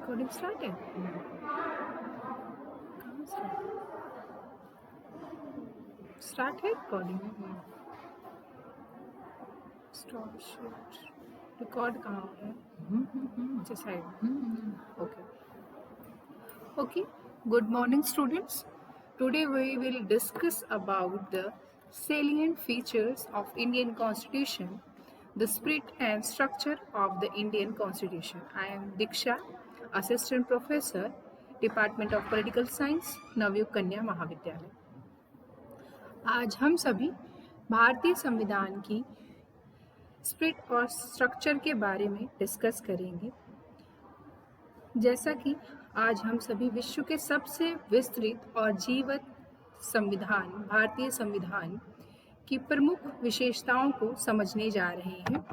Recording start है। Start है recording. Stop share record कहाँ हो रहा है? अच्छा side. Okay good morning students. Today we will discuss about the salient features of Indian Constitution, the spirit and structure of the Indian Constitution. I am Diksha, Assistant Professor, Department of Political Science, Navyug कन्या महाविद्यालय. आज हम सभी भारतीय संविधान की spirit और structure के बारे में डिस्कस करेंगे. जैसा कि आज हम सभी विश्व के सबसे विस्तृत और जीवंत संविधान भारतीय संविधान की प्रमुख विशेषताओं को समझने जा रहे हैं.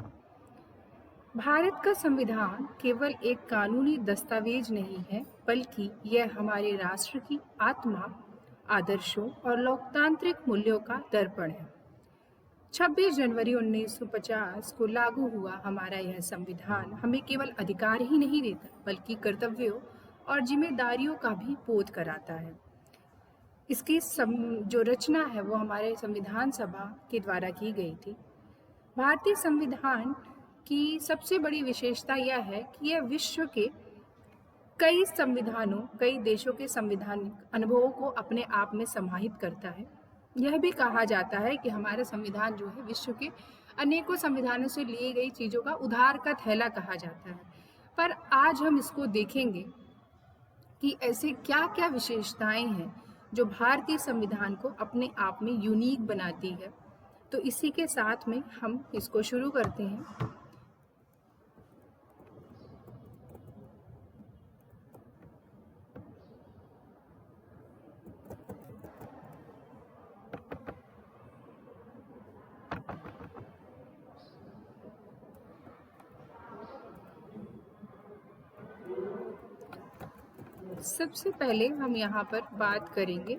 भारत का संविधान केवल एक कानूनी दस्तावेज नहीं है, बल्कि यह हमारे राष्ट्र की आत्मा, आदर्शों और लोकतांत्रिक मूल्यों का दर्पण है. 26 जनवरी 1950 को लागू हुआ हमारा यह संविधान हमें केवल अधिकार ही नहीं देता, बल्कि कर्तव्यों और जिम्मेदारियों का भी बोध कराता है. इसकी जो रचना है वो हमारे संविधान सभा के द्वारा की गई थी. भारतीय संविधान की सबसे बड़ी विशेषता यह है कि यह विश्व के कई देशों के संवैधानिक अनुभवों को अपने आप में समाहित करता है. यह भी कहा जाता है कि हमारा संविधान जो है विश्व के अनेकों संविधानों से ली गई चीज़ों का उधार का थैला कहा जाता है. पर आज हम इसको देखेंगे कि ऐसे क्या क्या विशेषताएं हैं जो भारतीय संविधान को अपने आप में यूनिक बनाती है. तो इसी के साथ में हम इसको शुरू करते हैं. सबसे पहले हम यहाँ पर बात करेंगे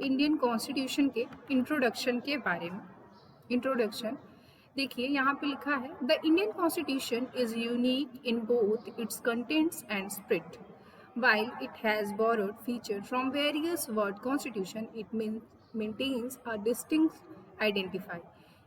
इंडियन कॉन्स्टिट्यूशन के इंट्रोडक्शन के बारे में. इंट्रोडक्शन देखिए यहाँ पे लिखा है, the Indian constitution is unique in both it's contents and spirit. While it has borrowed features from various world constitution, it maintains a distinct identity.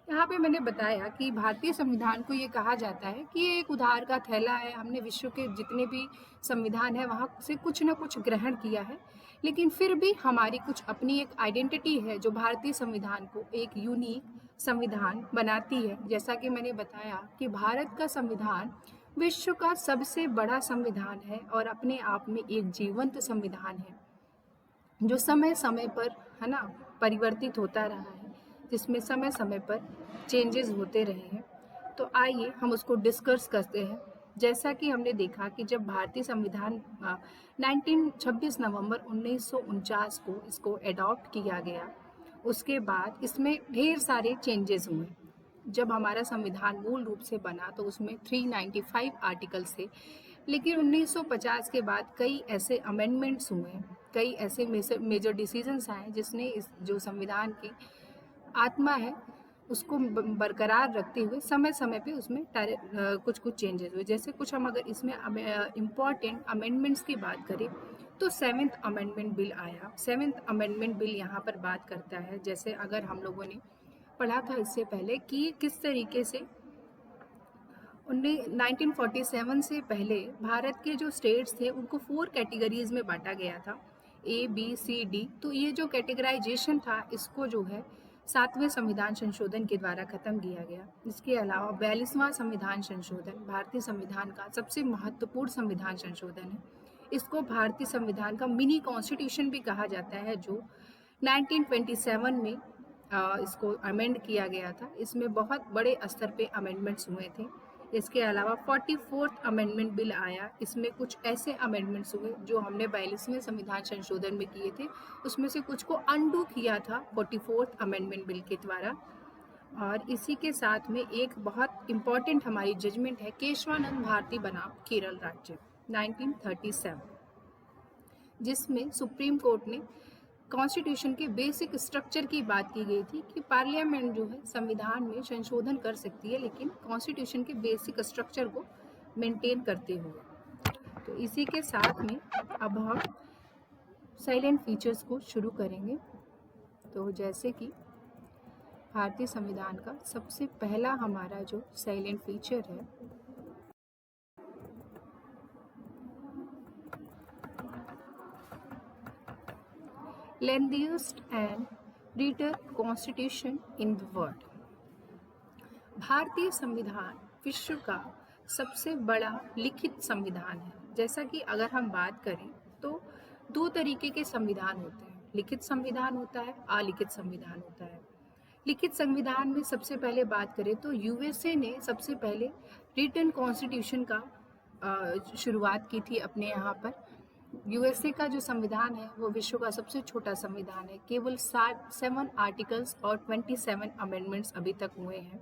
यहाँ पे मैंने बताया कि भारतीय संविधान को ये कहा जाता है कि ये एक उधार का थैला है. हमने विश्व के जितने भी संविधान है वहाँ से कुछ न कुछ ग्रहण किया है, लेकिन फिर भी हमारी कुछ अपनी एक आइडेंटिटी है जो भारतीय संविधान को एक यूनिक संविधान बनाती है. जैसा कि मैंने बताया कि भारत का संविधान विश्व का सबसे बड़ा संविधान है और अपने आप में एक जीवंत संविधान है जो समय समय पर है ना परिवर्तित होता रहा है, जिसमें समय समय पर चेंजेस होते रहे हैं. तो आइए हम उसको डिस्कस करते हैं. जैसा कि हमने देखा कि जब भारतीय संविधान 26 नवंबर 1949 को इसको एडॉप्ट किया गया, उसके बाद इसमें ढेर सारे चेंजेस हुए. जब हमारा संविधान मूल रूप से बना तो उसमें 395 आर्टिकल्स थे, लेकिन 1950 के बाद कई ऐसे अमेंडमेंट्स हुए, कई ऐसे मेजर डिसीजंस आए जिसने इस जो संविधान की आत्मा है उसको बरकरार रखते हुए समय समय पे उसमें कुछ चेंजेस हुए. जैसे कुछ हम अगर इसमें इम्पॉर्टेंट अमेंडमेंट्स की बात करें तो 7th अमेंडमेंट बिल आया. 7th अमेंडमेंट बिल यहाँ पर बात करता है, जैसे अगर हम लोगों ने पढ़ा था इससे पहले कि किस तरीके से 1947 से पहले भारत के जो स्टेट्स थे उनको 4 कैटेगरीज में बांटा गया था, A, B, C, D. तो ये जो कैटेगराइजेशन था इसको जो है 7वें संविधान संशोधन के द्वारा खत्म किया गया. इसके अलावा 42वां संविधान संशोधन भारतीय संविधान का सबसे महत्वपूर्ण संविधान संशोधन है. इसको भारतीय संविधान का मिनी कॉन्स्टिट्यूशन भी कहा जाता है, जो 1927 में इसको अमेंड किया गया था. इसमें बहुत बड़े स्तर पे अमेंडमेंट्स हुए थे. इसके अलावा 44th अमेंडमेंट बिल आया. इसमें कुछ ऐसे अमेंडमेंट्स हुए जो हमने 42वें संविधान संशोधन में किए थे, उसमें से कुछ को अनडू किया था 44th अमेंडमेंट बिल के द्वारा. और इसी के साथ में एक बहुत इम्पॉर्टेंट हमारी जजमेंट है केशवानंद भारती बनाम केरल राज्य 1937, जिसमें सुप्रीम कोर्ट ने कॉन्स्टिट्यूशन के बेसिक स्ट्रक्चर की बात की गई थी कि पार्लियामेंट जो है संविधान में संशोधन कर सकती है, लेकिन कॉन्स्टिट्यूशन के बेसिक स्ट्रक्चर को मेंटेन करते हुए. तो इसी के साथ में अब हम साइलेंट फीचर्स को शुरू करेंगे। तो जैसे कि भारतीय संविधान का सबसे पहला हमारा जो साइलेंट फीचर है lengthiest and written constitution in the world. भारतीय संविधान विश्व का सबसे बड़ा लिखित संविधान है। जैसा कि अगर हम बात करें तो दो तरीके के संविधान होते हैं, लिखित संविधान होता है, अलिखित संविधान होता है। लिखित संविधान में सबसे पहले बात करें तो यूएसए ने सबसे पहले रिटन कॉन्स्टिट्यूशन का शुरुआत की थी अपने यहाँ पर। यूएसए का जो संविधान है वो विश्व का सबसे छोटा संविधान है, केवल 7 आर्टिकल्स और 27 अमेंडमेंट्स अभी तक हुए हैं।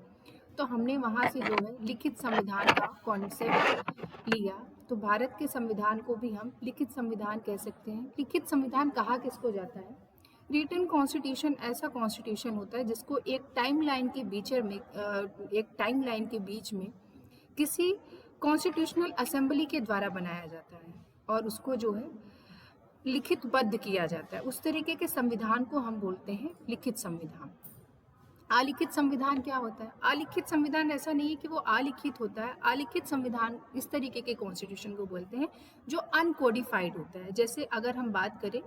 तो हमने वहाँ से जो है लिखित संविधान का कॉन्सेप्ट लिया। तो भारत के संविधान को भी हम लिखित संविधान कह सकते हैं। लिखित संविधान कहा किसको जाता है? रिटन कॉन्स्टिट्यूशन ऐसा कॉन्स्टिट्यूशन होता है जिसको एक टाइमलाइन के बीच में किसी कॉन्स्टिट्यूशनल असेंबली के द्वारा बनाया जाता है और उसको जो है लिखितबद्ध किया जाता है। उस तरीके के संविधान को हम बोलते हैं लिखित संविधान। अलिखित संविधान क्या होता है? अलिखित संविधान ऐसा नहीं है कि वो अलिखित होता है। अलिखित संविधान इस तरीके के कॉन्स्टिट्यूशन को बोलते हैं जो अनकोडिफाइड होता है। जैसे अगर हम बात करें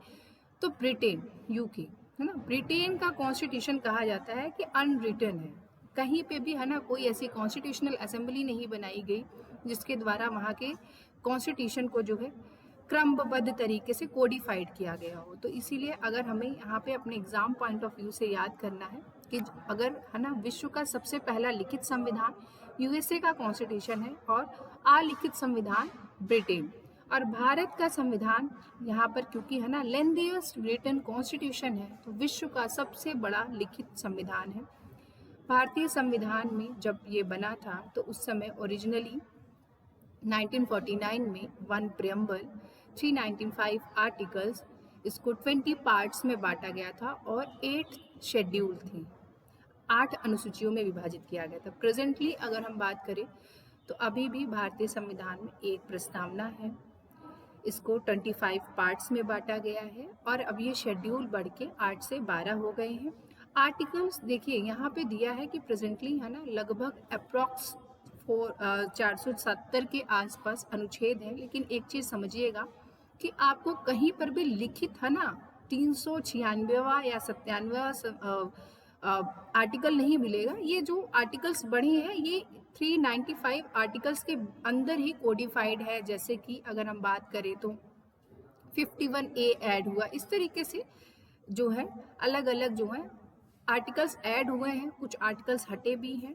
तो ब्रिटेन, यूके है ना, ब्रिटेन का कॉन्स्टिट्यूशन कहा जाता है कि अनरिटन है। कहीं पे भी है ना कोई ऐसी कॉन्स्टिट्यूशनल असेंबली नहीं बनाई गई जिसके द्वारा वहाँ के कॉन्स्टिट्यूशन को जो है क्रमबद्ध तरीके से कोडिफाइड किया गया हो। तो इसीलिए अगर हमें यहाँ पे अपने एग्जाम पॉइंट ऑफ व्यू से याद करना है कि अगर है ना विश्व का सबसे पहला लिखित संविधान यूएसए का कॉन्स्टिट्यूशन है और अलिखित संविधान ब्रिटेन, और भारत का संविधान यहाँ पर क्योंकि है ना लेंथीएस्ट रिटन कॉन्स्टिट्यूशन है तो विश्व का सबसे बड़ा लिखित संविधान है। भारतीय संविधान में जब ये बना था तो उस समय ओरिजिनली 1949 में 1 प्रियम्बल 395 आर्टिकल्स, इसको 20 पार्ट्स में बांटा गया था और 8 शेड्यूल थी, 8 अनुसूचियों में विभाजित किया गया था। प्रेजेंटली अगर हम बात करें तो अभी भी भारतीय संविधान में एक प्रस्तावना है, इसको 25 पार्ट्स में बांटा गया है और अब ये शेड्यूल बढ़ के 8 से 12 हो गए हैं। आर्टिकल्स देखिए यहाँ पे दिया है कि प्रेजेंटली है ना लगभग अप्रॉक्स 470 के आसपास अनुच्छेद हैं, लेकिन एक चीज़ समझिएगा कि आपको कहीं पर भी लिखित है ना 396वां या 97वां आर्टिकल नहीं मिलेगा। ये जो आर्टिकल्स बढ़े हैं ये 395 आर्टिकल्स के अंदर ही कोडिफाइड है। जैसे कि अगर हम बात करें तो 51A ऐड हुआ, इस तरीके से जो है अलग अलग जो है आर्टिकल्स ऐड हुए हैं, कुछ आर्टिकल्स हटे भी हैं।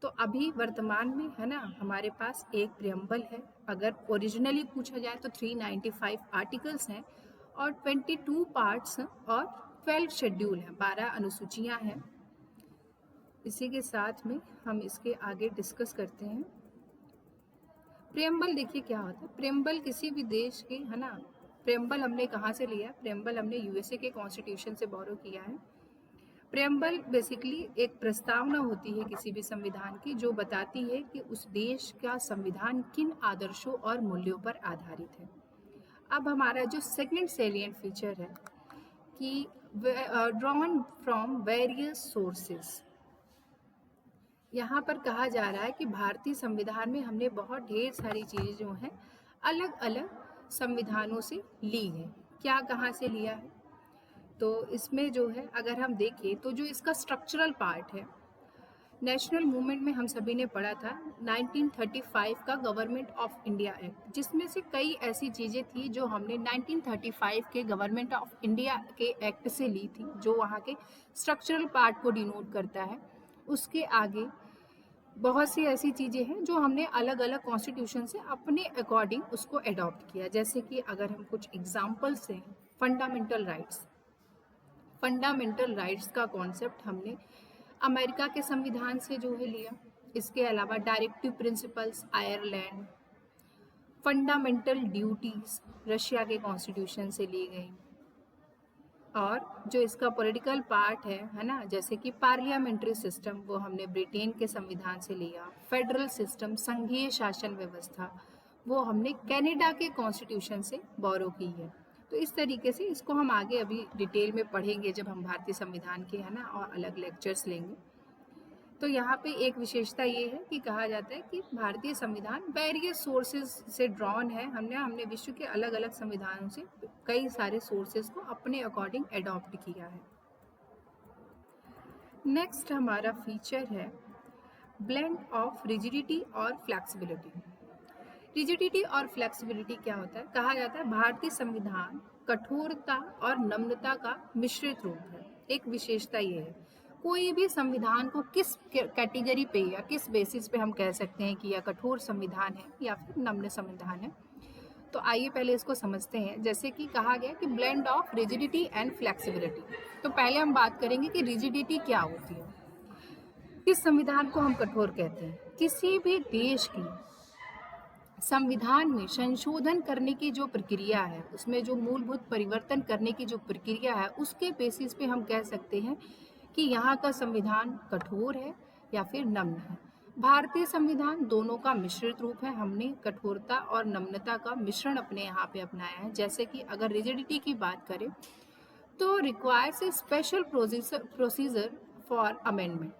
तो अभी वर्तमान में है ना हमारे पास एक प्रियम्बल है। अगर ओरिजिनली पूछा जाए तो 395 आर्टिकल्स हैं और 22 पार्ट्स और 12 शेड्यूल हैं, 12 अनुसूचियां हैं। इसी के साथ में हम इसके आगे डिस्कस करते हैं। प्रियम्बल देखिए क्या होता है। प्रियम्बल किसी भी देश के है ना, प्रियम्बल हमने कहाँ से लिया? प्रियम्बल हमने यूएसए के कॉन्स्टिट्यूशन से बोरो किया है। प्रियम्बल बेसिकली एक प्रस्तावना होती है किसी भी संविधान की जो बताती है कि उस देश का संविधान किन आदर्शों और मूल्यों पर आधारित है। अब हमारा जो सेकंड सैलिएंट फीचर है कि ड्रॉन फ्रॉम वेरियस सोर्सेस, यहाँ पर कहा जा रहा है कि भारतीय संविधान में हमने बहुत ढेर सारी चीज़ें जो हैं अलग अलग संविधानों से ली है। क्या कहाँ से लिया है? तो इसमें जो है अगर हम देखें तो जो इसका स्ट्रक्चरल पार्ट है, नेशनल मूवमेंट में हम सभी ने पढ़ा था 1935 का गवर्नमेंट ऑफ इंडिया एक्ट, जिसमें से कई ऐसी चीज़ें थी जो हमने 1935 के गवर्नमेंट ऑफ इंडिया के एक्ट से ली थी, जो वहाँ के स्ट्रक्चरल पार्ट को डिनोट करता है। उसके आगे बहुत सी ऐसी चीज़ें हैं जो हमने अलग अलग कॉन्स्टिट्यूशन से अपने अकॉर्डिंग उसको अडॉप्ट किया। जैसे कि अगर हम कुछ एग्जाम्पल्स हैं, फंडामेंटल राइट्स का कॉन्सेप्ट हमने अमेरिका के संविधान से जो है लिया। इसके अलावा directive principles Ireland, fundamental duties Russia के कॉन्स्टिट्यूशन से ली गई, और जो इसका पॉलिटिकल पार्ट है ना, जैसे कि पार्लियामेंट्री सिस्टम वो हमने ब्रिटेन के संविधान से लिया। फेडरल सिस्टम संघीय शासन व्यवस्था वो हमने कनाडा के कॉन्स्टिट्यूशन से बोरो की है। तो इस तरीके से इसको हम आगे अभी डिटेल में पढ़ेंगे जब हम भारतीय संविधान के, है ना, और अलग लेक्चर्स लेंगे। तो यहाँ पे एक विशेषता ये है कि कहा जाता है कि भारतीय संविधान वेरियस सोर्सेज से ड्रॉन है। हमने विश्व के अलग अलग संविधानों से कई सारे सोर्सेज को अपने अकॉर्डिंग एडॉप्ट किया है। नेक्स्ट हमारा फीचर है ब्लेंड ऑफ रिजिडिटी और फ्लेक्सिबिलिटी। रिजिडिटी और फ्लेक्सिबिलिटी क्या होता है? कहा जाता है भारतीय संविधान कठोरता और नम्रता का मिश्रित रूप है। एक विशेषता ये है, कोई भी संविधान को किस कैटेगरी पे या किस बेसिस पे हम कह सकते हैं कि यह कठोर संविधान है या फिर नम्र संविधान है। तो आइए पहले इसको समझते हैं। जैसे कि कहा गया कि blend of rigidity and flexibility, तो पहले हम बात करेंगे कि रिजिडिटी क्या होती है। किस संविधान को हम कठोर कहते हैं? किसी भी देश की संविधान में संशोधन करने की जो प्रक्रिया है, उसमें जो मूलभूत परिवर्तन करने की जो प्रक्रिया है, उसके बेसिस पे हम कह सकते हैं कि यहाँ का संविधान कठोर है या फिर नम्र है। भारतीय संविधान दोनों का मिश्रित रूप है। हमने कठोरता और नम्रता का मिश्रण अपने यहाँ पे अपनाया है। जैसे कि अगर रिजिडिटी की बात करें तो requires a special procedure for amendment.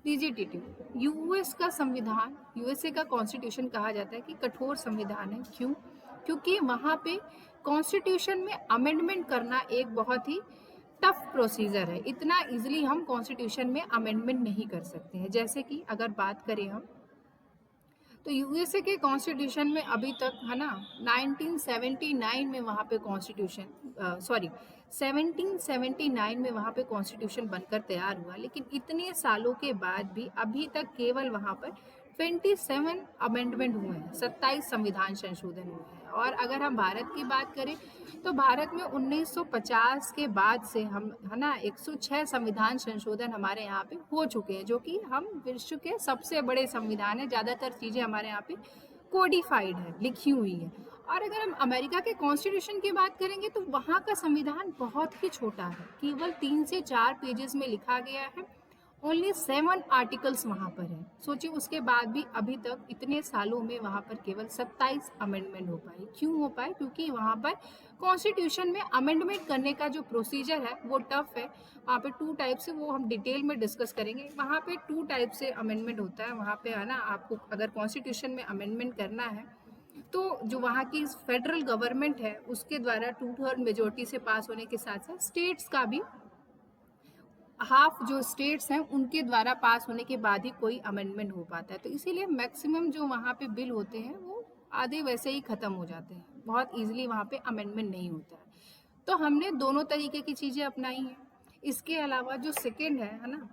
Rigidity, US का संविधान, यूएसए का कॉन्स्टिट्यूशन कहा जाता है कि कठोर संविधान है। क्यों? क्योंकि वहाँ पे कॉन्स्टिट्यूशन में अमेंडमेंट करना एक बहुत ही टफ प्रोसीजर है। इतना इजीली हम कॉन्स्टिट्यूशन में अमेंडमेंट नहीं कर सकते हैं। जैसे कि अगर बात करें हम, तो यूएसए के कॉन्स्टिट्यूशन में अभी तक, है ना, 1979 में वहाँ पे कॉन्स्टिट्यूशन 1779 में वहाँ पे कॉन्स्टिट्यूशन बनकर तैयार हुआ, लेकिन इतने सालों के बाद भी अभी तक केवल वहाँ पर 27 अमेंडमेंट हुए हैं, 27 संविधान संशोधन हुए हैं। और अगर हम भारत की बात करें तो भारत में 1950 के बाद से हम, है ना, 106 संविधान संशोधन हमारे यहाँ पे हो चुके हैं, जो कि हम विश्व के सबसे बड़े संविधान है। ज़्यादातर चीज़ें हमारे यहाँ पे कोडिफाइड है, लिखी हुई है। और अगर हम अमेरिका के कॉन्स्टिट्यूशन की बात करेंगे तो वहाँ का संविधान बहुत ही छोटा है, केवल 3 से 4 पेजेस में लिखा गया है। ओनली 7 आर्टिकल्स वहाँ पर है। सोचिए, उसके बाद भी अभी तक इतने सालों में वहाँ पर केवल 27 अमेंडमेंट हो पाए। क्यों हो पाए? क्योंकि वहाँ पर कॉन्स्टिट्यूशन में अमेंडमेंट करने का जो प्रोसीजर है वो टफ है। वहाँ पे 2 टाइप से, वो हम डिटेल में डिस्कस करेंगे। वहाँ पे 2 टाइप से अमेंडमेंट होता है वहाँ पे, है ना। आपको अगर कॉन्स्टिट्यूशन में अमेंडमेंट करना है तो जो वहाँ की फेडरल गवर्नमेंट है उसके द्वारा 2/3 मेजोरिटी से पास होने के साथ साथ स्टेट्स का भी हाफ, जो स्टेट्स हैं उनके द्वारा पास होने के बाद ही कोई अमेंडमेंट हो पाता है। तो इसीलिए मैक्सिमम जो वहाँ पे बिल होते हैं वो आधे वैसे ही ख़त्म हो जाते हैं, बहुत ईजिली वहाँ पे अमेंडमेंट नहीं होता है। तो हमने दोनों तरीके की चीज़ें अपनाई हैं। इसके अलावा जो सेकेंड है ना,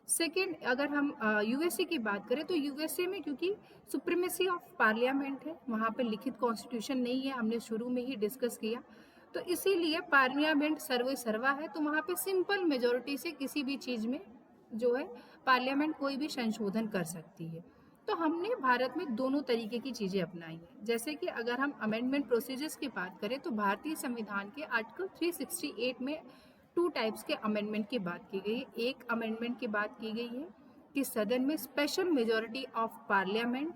सेकेंड, अगर हम यूएसए की बात करें तो यूएसए में क्योंकि सुप्रीमेसी ऑफ पार्लियामेंट है, वहाँ पे लिखित कॉन्स्टिट्यूशन नहीं है, हमने शुरू में ही डिस्कस किया। तो इसीलिए पार्लियामेंट सर्वे सर्वा है, तो वहाँ पे सिंपल मेजोरिटी से किसी भी चीज़ में जो है पार्लियामेंट कोई भी संशोधन कर सकती है। तो हमने भारत में दोनों तरीके की चीज़ें अपनाई हैं। जैसे कि अगर हम अमेंडमेंट प्रोसीजर्स की बात करें तो भारतीय संविधान के आर्टिकल 368 में 2 टाइप्स के अमेंडमेंट की बात की गई है। एक अमेंडमेंट की बात की गई है कि सदन में special majority of parliament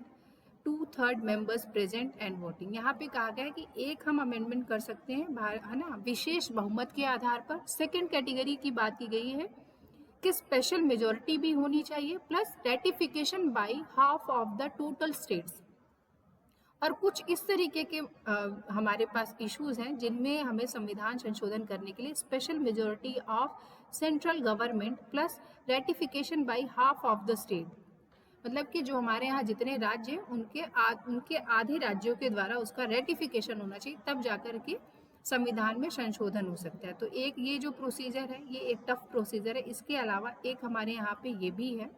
2/3 members present and voting. यहाँ पे कहा गया है कि एक हम अमेंडमेंट कर सकते हैं, है ना, विशेष बहुमत के आधार पर। सेकंड कैटेगरी की बात की गई है कि स्पेशल मेजोरिटी भी होनी चाहिए plus ratification by half of the total states. और कुछ इस तरीके के हमारे पास इश्यूज हैं जिनमें हमें संविधान संशोधन करने के लिए special majority of central government plus ratification by half of the state. मतलब कि जो हमारे यहाँ जितने राज्य हैं उनके आधे राज्यों के द्वारा उसका रेटिफिकेशन होना चाहिए, तब जाकर के संविधान में संशोधन हो सकता है। तो एक ये जो प्रोसीजर है ये एक टफ प्रोसीजर है। इसके अलावा एक हमारे यहाँ पे ये भी है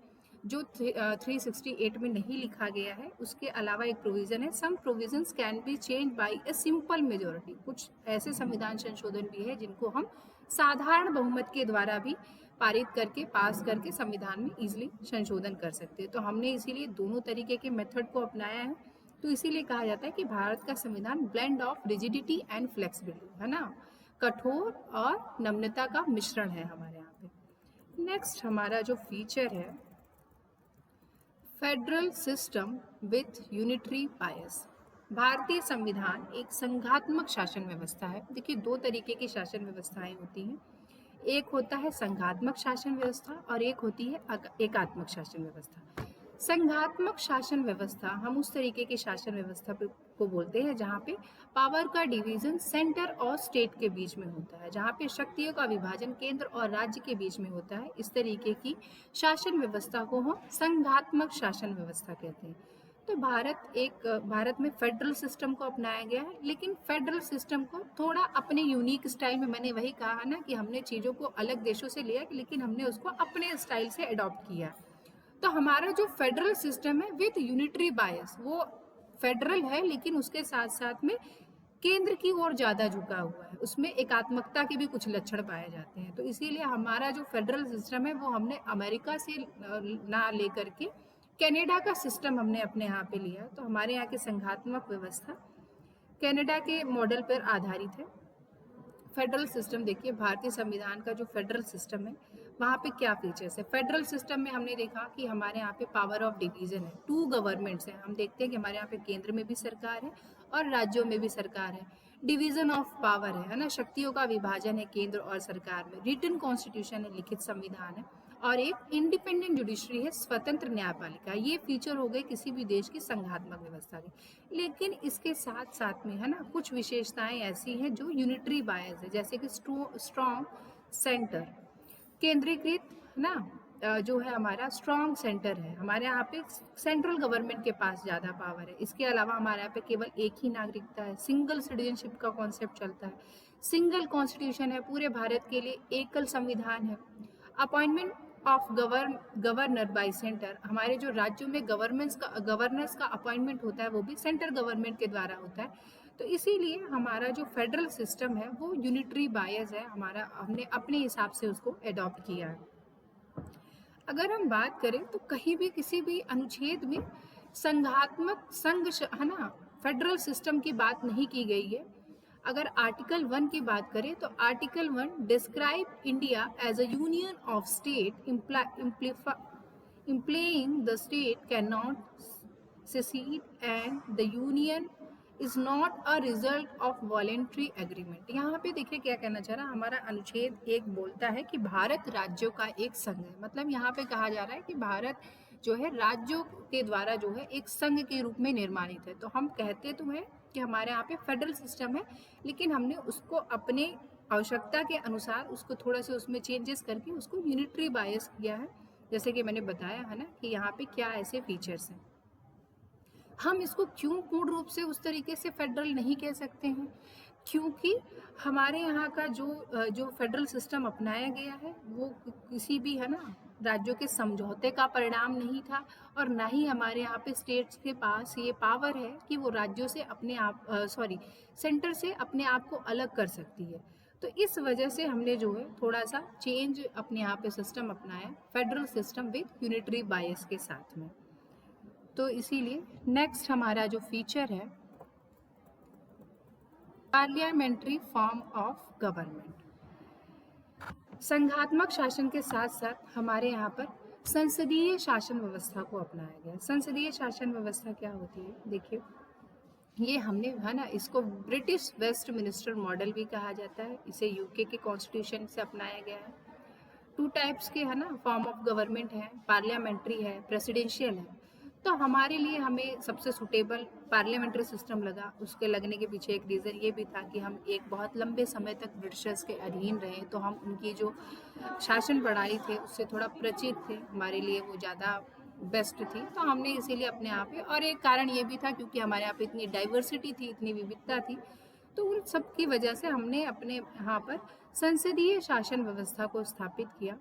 जो 368 में नहीं लिखा गया है। उसके अलावा एक प्रोविज़न है, some provisions can be change by a simple majority. कुछ ऐसे संविधान संशोधन भी है जिनको हम साधारण बहुमत के द्वारा भी पारित करके, पास करके संविधान में इजीली संशोधन कर सकते हैं। तो हमने इसीलिए दोनों तरीके के मेथड को अपनाया है। तो इसीलिए कहा जाता है कि भारत का संविधान blend of rigidity and flexibility, है ना, कठोर और नम्रता का मिश्रण है हमारे यहाँ पे। नेक्स्ट हमारा जो फीचर है फेडरल सिस्टम विथ यूनिटरी बायस। भारतीय संविधान एक संघात्मक शासन व्यवस्था है। देखिए, दो तरीके की शासन व्यवस्थाएं होती हैं। एक होता है संघात्मक शासन व्यवस्था और एक होती है एकात्मक शासन व्यवस्था। संघात्मक शासन व्यवस्था हम उस तरीके की शासन व्यवस्था को बोलते हैं जहाँ पे पावर का डिवीजन सेंटर और स्टेट के बीच में होता है, जहाँ पे शक्तियों का विभाजन केंद्र और राज्य के बीच में होता है। इस तरीके की शासन व्यवस्था को हम संघात्मक शासन व्यवस्था कहते हैं। तो भारत में फेडरल सिस्टम को अपनाया गया है, लेकिन फेडरल सिस्टम को थोड़ा अपने यूनिक स्टाइल में, मैंने वही कहा ना कि हमने चीज़ों को अलग देशों से लिया, लेकिन हमने उसको अपने स्टाइल से अडॉप्ट किया। तो हमारा जो फेडरल सिस्टम है विद यूनिटरी बायस, वो फेडरल है लेकिन उसके साथ साथ में केंद्र की ओर ज़्यादा झुका हुआ है, उसमें एकात्मकता के भी कुछ लक्षण पाए जाते हैं। तो इसीलिए हमारा जो फेडरल सिस्टम है वो हमने अमेरिका से ना लेकर के कनाडा का सिस्टम हमने अपने यहाँ पे लिया। तो हमारे यहाँ की संघात्मक व्यवस्था कनाडा के मॉडल पर आधारित है। फेडरल सिस्टम, देखिए भारतीय संविधान का जो फेडरल सिस्टम है वहाँ पे क्या फीचर्स है। फेडरल सिस्टम में हमने देखा कि हमारे यहाँ पे पावर ऑफ डिवीजन है, टू गवर्नमेंट्स हैं। हम देखते हैं कि हमारे यहाँ पे केंद्र में भी सरकार है और राज्यों में भी सरकार है। डिवीजन ऑफ पावर है ना, शक्तियों का विभाजन है केंद्र और सरकार में। रिटन कॉन्स्टिट्यूशन है, लिखित संविधान है। और एक इंडिपेंडेंट जुडिशरी है, स्वतंत्र न्यायपालिका। ये फीचर हो गए किसी भी देश की संघात्मक व्यवस्था के। लेकिन इसके साथ साथ में है ना कुछ विशेषताएं ऐसी हैं जो यूनिटरी बायस है, जैसे कि स्ट्रॉन्ग सेंटर, केंद्रीकृत ना जो है हमारा स्ट्रॉन्ग सेंटर है। हमारे यहाँ पे सेंट्रल गवर्नमेंट के पास ज़्यादा पावर है। इसके अलावा हमारे यहाँ पे केवल एक ही नागरिकता है, सिंगल सिटीजनशिप का कॉन्सेप्ट चलता है, सिंगल कॉन्स्टिट्यूशन है, पूरे भारत के लिए एकल संविधान है। Appointment of governor bye centre, हमारे जो राज्यों में गवर्नर्स का अपॉइंटमेंट होता है वो भी सेंट्रल गवर्नमेंट के द्वारा होता है। तो इसीलिए हमारा जो फेडरल सिस्टम है वो यूनिटरी बायस है, हमारा हमने अपने हिसाब से उसको अडॉप्ट किया है। अगर हम बात करें तो कहीं भी किसी भी अनुच्छेद में संघात्मक संघ है ना फेडरल सिस्टम की बात नहीं की गई है। अगर आर्टिकल 1 की बात करें तो article 1 describe India as a union of state implying the state cannot secede and the union is not a result of voluntary agreement। यहाँ पे देखिए क्या कहना चाह रहा है हमारा अनुच्छेद 1 बोलता है कि भारत राज्यों का एक संघ है। मतलब यहाँ पे कहा जा रहा है कि भारत जो है राज्यों के द्वारा जो है एक संघ के रूप में निर्माणित है। तो हम कहते तो हैं कि हमारे यहाँ पे फेडरल सिस्टम है, लेकिन हमने उसको अपने आवश्यकता के अनुसार उसको थोड़ा सा उसमें चेंजेस करके उसको यूनिटरी बायस किया है, जैसे कि मैंने बताया है ना कि यहाँ पे क्या ऐसे फीचर्स हैं। हम इसको क्यों पूर्ण रूप से उस तरीके से फेडरल नहीं कह सकते हैं, क्योंकि हमारे यहाँ का जो फेडरल सिस्टम अपनाया गया है वो किसी भी है ना राज्यों के समझौते का परिणाम नहीं था, और ना ही हमारे यहाँ पे स्टेट्स के पास ये पावर है कि वो राज्यों से अपने आप सेंटर से अपने आप को अलग कर सकती है। तो इस वजह से हमने जो है थोड़ा सा चेंज अपने यहाँ पे सिस्टम अपनाया, फेडरल सिस्टम विद यूनिटरी बायस के साथ में। तो इसीलिए नेक्स्ट हमारा जो फीचर है पार्लियामेंट्री फॉर्म ऑफ गवर्नमेंट। संघात्मक शासन के साथ साथ हमारे यहाँ पर संसदीय शासन व्यवस्था को अपनाया गया। संसदीय शासन व्यवस्था क्या होती है, देखिए ये हमने है ना इसको ब्रिटिश वेस्ट मिनिस्टर मॉडल भी कहा जाता है। इसे यूके के कॉन्स्टिट्यूशन से अपनाया गया है। 2 टाइप्स के है ना फॉर्म ऑफ गवर्नमेंट है, पार्लियामेंट्री है, प्रेसिडेंशियल है। तो हमारे लिए हमें सबसे सुटेबल पार्लियामेंट्री सिस्टम लगा। उसके लगने के पीछे एक रीज़न ये भी था कि हम एक बहुत लंबे समय तक ब्रिटिशर्स के अधीन रहे, तो हम उनकी जो शासन प्रणाली थे उससे थोड़ा परिचित थे, हमारे लिए वो ज़्यादा बेस्ट थी। तो हमने इसीलिए अपने यहाँ पे, और एक कारण ये भी था क्योंकि हमारे यहाँ पे इतनी डाइवर्सिटी थी, इतनी विविधता थी, तो उन सब की वजह से हमने अपने यहाँ पर संसदीय शासन व्यवस्था को स्थापित किया।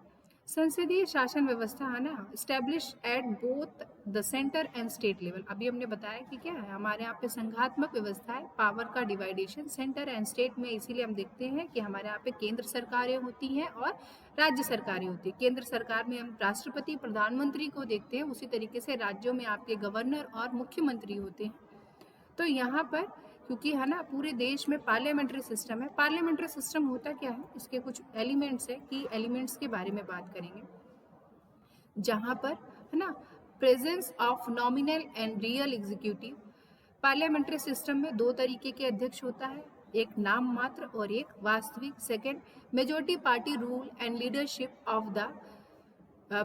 संसदीय शासन व्यवस्था है ना establish at both the centre and state level. अभी हमने बताया कि क्या है हमारे यहाँ पे संघात्मक व्यवस्था है, पावर का डिवाइडेशन सेंटर एंड स्टेट में। इसीलिए हम देखते हैं कि हमारे यहाँ पे केंद्र सरकारें होती हैं और राज्य सरकारें होती हैं। केंद्र सरकार में हम राष्ट्रपति प्रधानमंत्री को देखते हैं, उसी तरीके से राज्यों में आपके गवर्नर और मुख्यमंत्री होते हैं। तो यहाँ पर क्योंकि है ना पूरे देश में पार्लियामेंट्री सिस्टम है। पार्लियामेंट्री सिस्टम होता क्या है, इसके कुछ एलिमेंट्स है कि एलिमेंट्स के बारे में बात करेंगे, जहाँ पर है ना presence of nominal and real executive. Parliamentary system में दो तरीके के अध्यक्ष होता है, एक नाम मात्र और एक वास्तविक। Second, majority party rule and leadership of the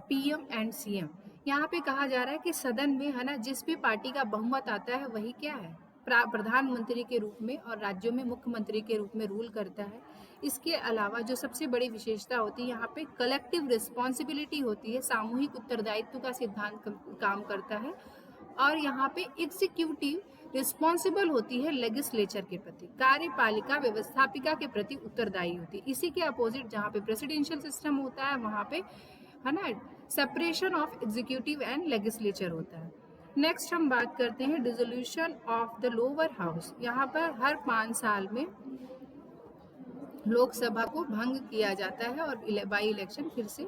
PM and CM. यहाँ पे कहा जा रहा है कि सदन में है ना जिस भी पार्टी का बहुमत आता है वही क्या है, प्रधानमंत्री के रूप में और राज्यों में मुख्यमंत्री के रूप में रूल करता है। इसके अलावा जो सबसे बड़ी विशेषता होती है यहाँ पे कलेक्टिव रिस्पॉन्सिबिलिटी होती है, सामूहिक उत्तरदायित्व का सिद्धांत काम करता है। और यहाँ पे एग्जीक्यूटिव रिस्पॉन्सिबल होती है लेजिस्लेचर के प्रति, कार्यपालिका व्यवस्थापिका के प्रति उत्तरदायी होती है। इसी के अपोजिट जहाँ पे प्रेसिडेंशियल सिस्टम होता है वहाँ पे है ना separation of executive and legislature होता है। नेक्स्ट हम बात करते हैं dissolution of the lower house. यहाँ पर हर 5 साल में लोकसभा को भंग किया जाता है और बाई इलेक्शन फिर से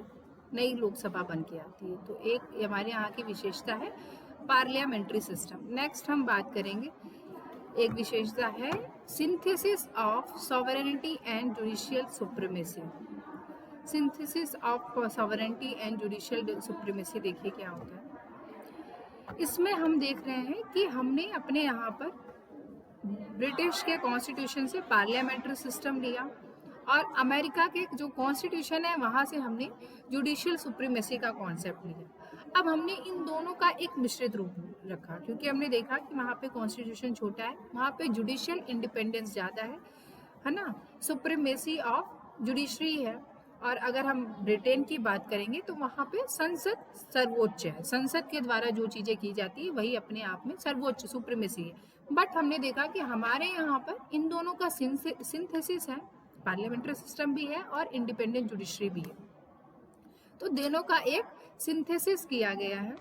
नई लोकसभा बन के आती है। तो एक हमारे यहाँ की विशेषता है पार्लियामेंट्री सिस्टम। नेक्स्ट हम बात करेंगे, एक विशेषता है synthesis of sovereignty and judicial supremacy. Synthesis of sovereignty and judicial supremacy देखिए क्या होता है। इसमें हम देख रहे हैं कि हमने अपने यहाँ पर ब्रिटिश के कॉन्स्टिट्यूशन से पार्लियामेंट्री सिस्टम लिया और अमेरिका के जो कॉन्स्टिट्यूशन है वहाँ से हमने जुडिशियल सुप्रीमेसी का कॉन्सेप्ट लिया। अब हमने इन दोनों का एक मिश्रित रूप रखा क्योंकि हमने देखा कि वहाँ पे कॉन्स्टिट्यूशन छोटा है, वहाँ पे जुडिशियल इंडिपेंडेंस ज़्यादा है ना, सुप्रीमेसी ऑफ जुडिशरी है। और अगर हम ब्रिटेन की बात करेंगे तो वहाँ पे संसद सर्वोच्च है, संसद के द्वारा जो चीज़ें की जाती है वही अपने आप में सर्वोच्च सुप्रीमेसी है। बट हमने देखा कि हमारे यहाँ पर इन दोनों का सिंथेसिस है, पार्लियामेंट्री सिस्टम भी है और इंडिपेंडेंट जुडिशरी भी है, तो दोनों का एक सिंथेसिस किया गया है।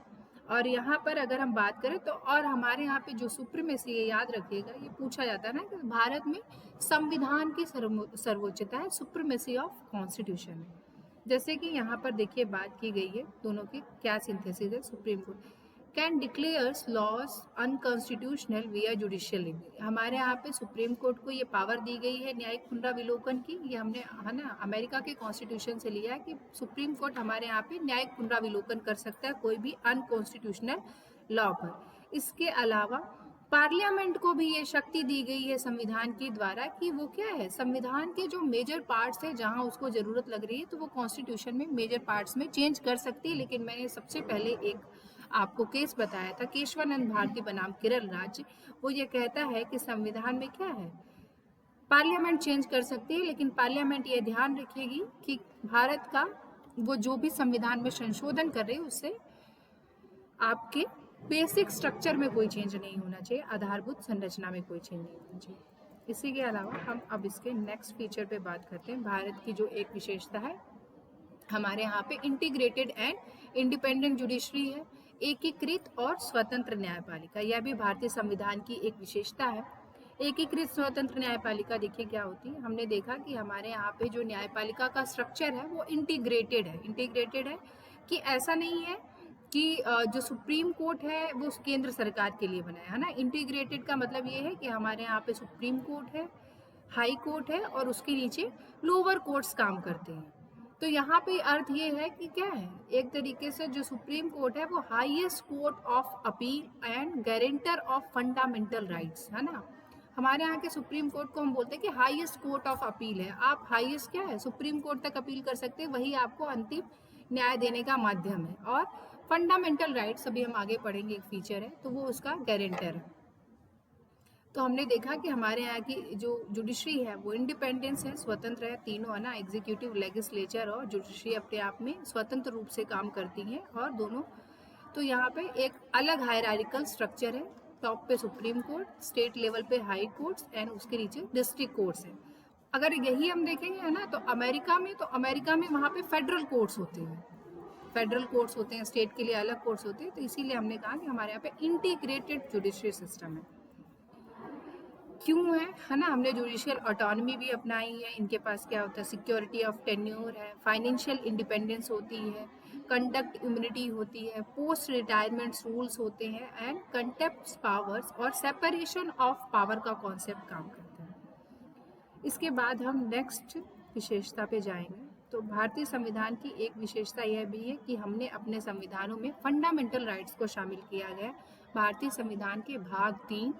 और यहाँ पर अगर हम बात करें तो और हमारे यहाँ पे जो सुप्रीमेसी है, याद रखिएगा ये पूछा जाता है ना कि भारत में संविधान की सर्वोच्चता है, सुप्रीमेसी ऑफ कॉन्स्टिट्यूशन है। जैसे कि यहाँ पर देखिए बात की गई है दोनों की क्या सिंथेसिस है। Supreme Court can declares laws unconstitutional via judicial review. हमारे यहाँ पे सुप्रीम कोर्ट को ये पावर दी गई है न्यायिक पुनराविलोकन की। ये हमने है ना अमेरिका के कॉन्स्टिट्यूशन से लिया है कि सुप्रीम कोर्ट हमारे यहाँ पे न्यायिक पुनराविलोकन कर सकता है कोई भी अनकॉन्स्टिट्यूशनल लॉ पर। इसके अलावा पार्लियामेंट को भी ये शक्ति दी गई है संविधान के द्वारा कि वो क्या है, संविधान के जो मेजर पार्ट्स है जहाँ उसको जरूरत लग रही है तो वो कॉन्स्टिट्यूशन में मेजर पार्ट्स में चेंज कर सकती है। लेकिन मैंने सबसे पहले एक आपको केस बताया था केशवानंद भारती बनाम केरल राज्य, वो ये कहता है कि संविधान में क्या है, पार्लियामेंट चेंज कर सकती है लेकिन पार्लियामेंट ये ध्यान रखेगी कि भारत का वो जो भी संविधान में संशोधन कर रही है उससे आपके बेसिक स्ट्रक्चर में कोई चेंज नहीं होना चाहिए, आधारभूत संरचना में कोई चेंज नहीं होना चाहिए। इसी के अलावा हम अब इसके नेक्स्ट फीचर पे बात करते हैं। भारत की जो एक विशेषता है, हमारे यहाँ पे इंटीग्रेटेड एंड इंडिपेंडेंट जुडिशरी है, एकीकृत और स्वतंत्र न्यायपालिका। यह भी भारतीय संविधान की एक विशेषता है। एकीकृत स्वतंत्र न्यायपालिका देखिए क्या होती है। हमने देखा कि हमारे यहाँ पे जो न्यायपालिका का स्ट्रक्चर है वो इंटीग्रेटेड है कि ऐसा नहीं है कि जो सुप्रीम कोर्ट है वो केंद्र सरकार के लिए बना है ना। इंटीग्रेटेड का मतलब ये है कि हमारे यहाँ पे सुप्रीम कोर्ट है, हाई कोर्ट है और उसके नीचे लोअर कोर्ट्स काम करते हैं। तो यहाँ पे अर्थ ये है कि क्या है, एक तरीके से जो सुप्रीम कोर्ट है वो highest court of appeal and guarantor of fundamental rights है ना। हमारे यहाँ के सुप्रीम कोर्ट को हम बोलते हैं कि हाईएस्ट कोर्ट ऑफ अपील है। आप हाईएस्ट क्या है, सुप्रीम कोर्ट तक अपील कर सकते हैं, वही आपको अंतिम न्याय देने का माध्यम है। और फंडामेंटल राइट्स अभी हम आगे पढ़ेंगे, एक फीचर है तो वो उसका गारंटर है। तो हमने देखा कि हमारे यहाँ की जो जुडिशरी है वो इंडिपेंडेंस है, स्वतंत्र है, तीनों है ना, एग्जीक्यूटिव, लेजिस्लेचर और जुडिशरी अपने आप में स्वतंत्र रूप से काम करती हैं और दोनों। तो यहाँ पे एक अलग हायरार्किकल स्ट्रक्चर है, टॉप पे सुप्रीम कोर्ट, स्टेट लेवल पे हाई कोर्ट्स एंड उसके नीचे डिस्ट्रिक्ट कोर्ट्स है। अगर यही हम देखेंगे है ना तो अमेरिका में वहाँ पे फेडरल कोर्ट्स होते हैं, स्टेट के लिए अलग कोर्ट्स होते हैं। तो इसीलिए हमने कहा कि हमारे यहाँ पे इंटीग्रेटेड जुडिशरी सिस्टम है। क्यों है ना, हमने जुडिशियल ऑटोनॉमी भी अपनाई है। इनके पास क्या होता है, सिक्योरिटी ऑफ टेन्योर है, फाइनेंशियल इंडिपेंडेंस होती है, कंडक्ट इम्यूनिटी होती है, पोस्ट रिटायरमेंट रूल्स होते हैं एंड कंटेम्प्ट पावर्स और सेपरेशन ऑफ पावर का कॉन्सेप्ट काम करता है। इसके बाद हम नेक्स्ट विशेषता पे जाएंगे। तो भारतीय संविधान की एक विशेषता यह भी है कि हमने अपने संविधानों में फंडामेंटल राइट्स को शामिल किया गया। भारतीय संविधान के भाग 3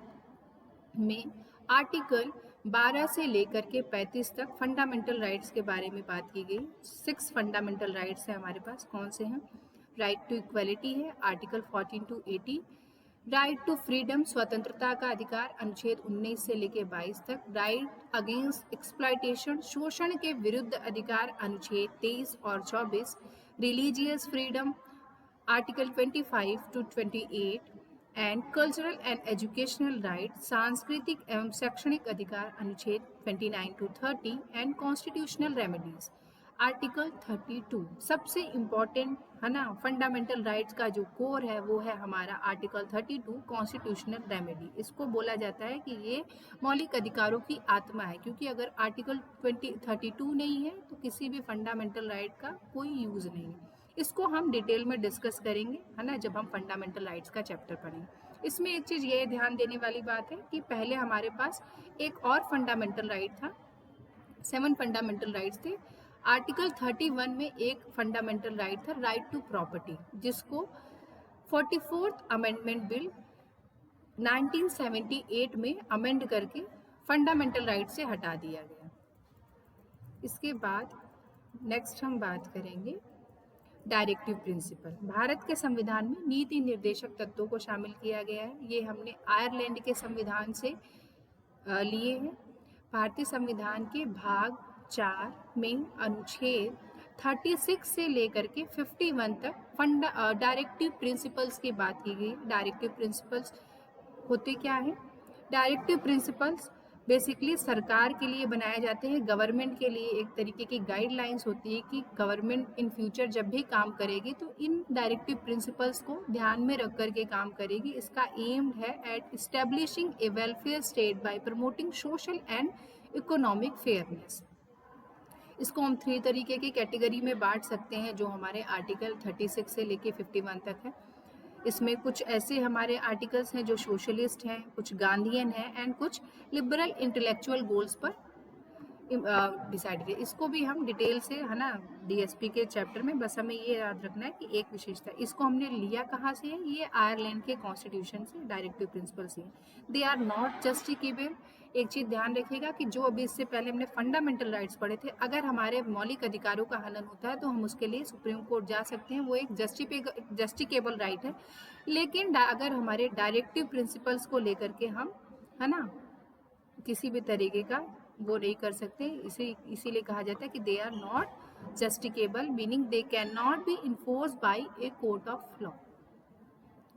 में आर्टिकल 12 से लेकर के 35 तक फंडामेंटल राइट्स के बारे में बात की गई। 6 फंडामेंटल राइट्स हैं हमारे पास। कौन से हैं? राइट टू इक्वलिटी है article 14 to 80, right to freedom स्वतंत्रता का अधिकार अनुच्छेद 19 से लेकर 22 तक, राइट अगेंस्ट एक्सप्लॉयटेशन शोषण के विरुद्ध अधिकार अनुच्छेद 23 और 24, religious freedom article 25 to 28 and cultural and educational right सांस्कृतिक एवं शैक्षणिक अधिकार अनुच्छेद 29 to 30 and constitutional remedies article 32। सबसे इम्पॉर्टेंट है ना फंडामेंटल राइट्स का जो कोर है वो है हमारा आर्टिकल 32 कॉन्स्टिट्यूशनल रेमेडी। इसको बोला जाता है कि ये मौलिक अधिकारों की आत्मा है, क्योंकि अगर आर्टिकल 32 नहीं है तो किसी भी फंडामेंटल राइट का कोई यूज नहीं है। इसको हम डिटेल में डिस्कस करेंगे है ना जब हम फंडामेंटल राइट्स का चैप्टर पढ़ेंगे। इसमें एक चीज़ ये ध्यान देने वाली बात है कि पहले हमारे पास एक और फंडामेंटल राइट था, 7 फंडामेंटल राइट्स थे। आर्टिकल 31 में एक फंडामेंटल राइट था राइट टू प्रॉपर्टी, जिसको 44th अमेंडमेंट बिल 1978 में अमेंड करके फंडामेंटल राइट से हटा दिया गया। इसके बाद नेक्स्ट हम बात करेंगे डायरेक्टिव प्रिंसिपल। भारत के संविधान में नीति निर्देशक तत्वों को शामिल किया गया है। ये हमने आयरलैंड के संविधान से लिए हैं। भारतीय संविधान के भाग 4 में अनुच्छेद 36 से लेकर के 51 तक डायरेक्टिव प्रिंसिपल्स की बात की गई। डायरेक्टिव प्रिंसिपल्स होते क्या है? डायरेक्टिव प्रिंसिपल्स बेसिकली सरकार के लिए बनाए जाते हैं, गवर्नमेंट के लिए एक तरीके की गाइडलाइंस होती है कि गवर्नमेंट इन फ्यूचर जब भी काम करेगी तो इन डायरेक्टिव प्रिंसिपल्स को ध्यान में रख कर के काम करेगी। इसका एम है at establishing a welfare state by promoting social and economic fairness. इसको हम 3 तरीके की कैटेगरी में बांट सकते हैं जो हमारे आर्टिकल 36 से लेके 51 तक है। इसमें कुछ ऐसे हमारे आर्टिकल्स हैं जो सोशलिस्ट हैं, कुछ गांधीयन हैं एंड कुछ लिबरल इंटेलेक्चुअल गोल्स पर डिसाइड किया। इसको भी हम डिटेल से है ना डीएसपी के चैप्टर में, बस हमें ये याद रखना है कि एक विशेषता, इसको हमने लिया कहाँ से है? ये आयरलैंड के कॉन्स्टिट्यूशन से, डायरेक्टिव प्रिंसिपल से। They are not justiciable. एक चीज ध्यान रखिएगा कि जो अभी इससे पहले हमने फंडामेंटल राइट्स पढ़े थे, अगर हमारे मौलिक अधिकारों का हनन होता है तो हम उसके लिए सुप्रीम कोर्ट जा सकते हैं, वो एक जस्टिकेबल राइट है। लेकिन अगर हमारे डायरेक्टिव प्रिंसिपल्स को लेकर के हम है ना किसी भी तरीके का वो नहीं कर सकते, इसीलिए कहा जाता है कि they are not justiciable, meaning they can not be enforce by a court of law.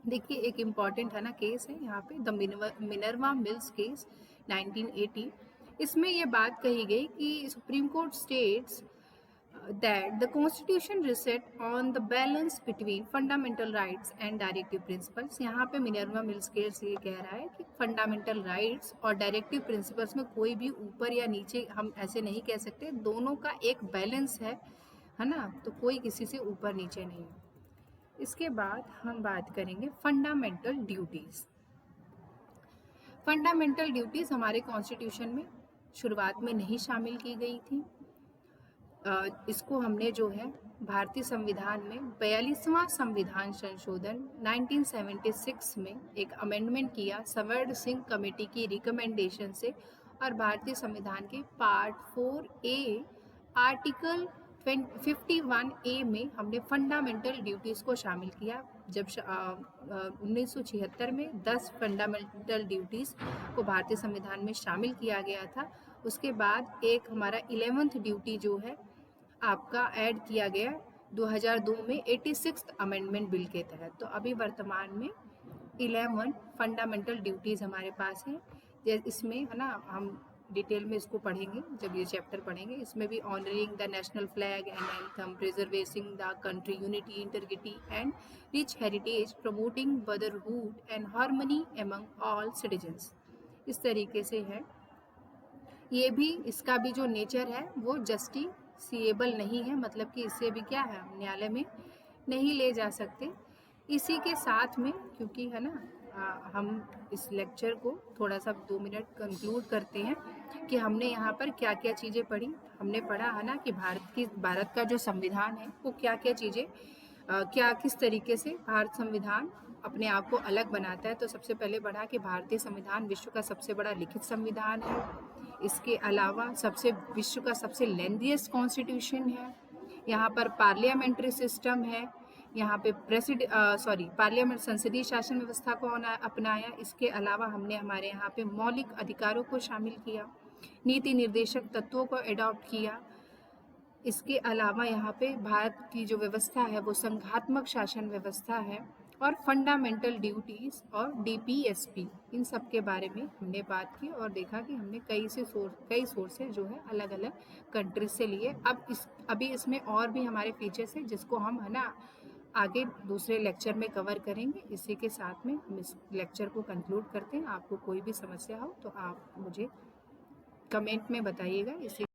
देखिए एक इम्पॉर्टेंट है ना केस है यहाँ पे, द मिनर्वा मिल्स केस 1980। इसमें ये बात कही गई कि supreme court states that the constitution reset on the balance between fundamental rights and directive principles। यहाँ पे मिनर्वा मिल्स केस ये कह रहा है कि फंडामेंटल राइट्स और डायरेक्टिव प्रिंसिपल्स में कोई भी ऊपर या नीचे हम ऐसे नहीं कह सकते, दोनों का एक बैलेंस है ना, तो कोई किसी से ऊपर नीचे नहीं है। इसके बाद हम बात करेंगे फंडामेंटल ड्यूटीज। फंडामेंटल ड्यूटीज हमारे कॉन्स्टिट्यूशन में शुरुआत में नहीं शामिल की गई थी। इसको हमने जो है भारतीय संविधान में 42वां संविधान संशोधन 1976 में एक अमेंडमेंट किया स्वर्ण सिंह कमेटी की रिकमेंडेशन से, और भारतीय संविधान के पार्ट 4A आर्टिकल 51A में हमने फंडामेंटल ड्यूटीज़ को शामिल किया। जब 1976 में 10 फंडामेंटल ड्यूटीज़ को भारतीय संविधान में शामिल किया गया था, उसके बाद एक हमारा 11th ड्यूटी जो है आपका ऐड किया गया 2002 में 86th अमेंडमेंट बिल के तहत। तो अभी वर्तमान में 11 फंडामेंटल ड्यूटीज़ हमारे पास हैं। इसमें है ना हम डिटेल में इसको पढ़ेंगे जब ये चैप्टर पढ़ेंगे। इसमें भी honouring the national flag and anthem, preserving the country unity, integrity and rich heritage, promoting brotherhood and harmony among all citizens. इस तरीके से है। ये भी इसका भी जो नेचर है वो जस्टिसिएबल नहीं है, मतलब कि इससे भी क्या है न्यायालय में नहीं ले जा सकते। इसी के साथ में क्योंकि है ना हम इस लेक्चर को थोड़ा सा 2 मिनट कंक्लूड करते हैं कि हमने यहाँ पर क्या क्या चीज़ें पढ़ी। हमने पढ़ा है ना कि भारत का जो संविधान है वो क्या क्या चीज़ें किस तरीके से भारत संविधान अपने आप को अलग बनाता है, तो सबसे पहले बढ़ा कि भारतीय संविधान विश्व का सबसे बड़ा लिखित संविधान है। इसके अलावा विश्व का सबसे लेंथीएस्ट कॉन्स्टिट्यूशन है। यहाँ पर पार्लियामेंट्री सिस्टम है। यहाँ पे पार्लियामेंट संसदीय शासन व्यवस्था को अपनाया। इसके अलावा हमने हमारे यहाँ पे मौलिक अधिकारों को शामिल किया, नीति निर्देशक तत्वों को एडॉप्ट किया। इसके अलावा यहाँ पे भारत की जो व्यवस्था है वो संघात्मक शासन व्यवस्था है, और फंडामेंटल ड्यूटीज और डीपीएसपी, इन सब के बारे में हमने बात की और देखा कि हमने कई सोर्सेज जो है अलग अलग कंट्रीज से लिए। अभी इसमें और भी हमारे फीचर्स हैं जिसको हम है ना आगे दूसरे लेक्चर में कवर करेंगे। इसी के साथ में हम इस लेक्चर को कंक्लूड करते हैं। आपको कोई भी समस्या हो तो आप मुझे कमेंट में बताइएगा। इसी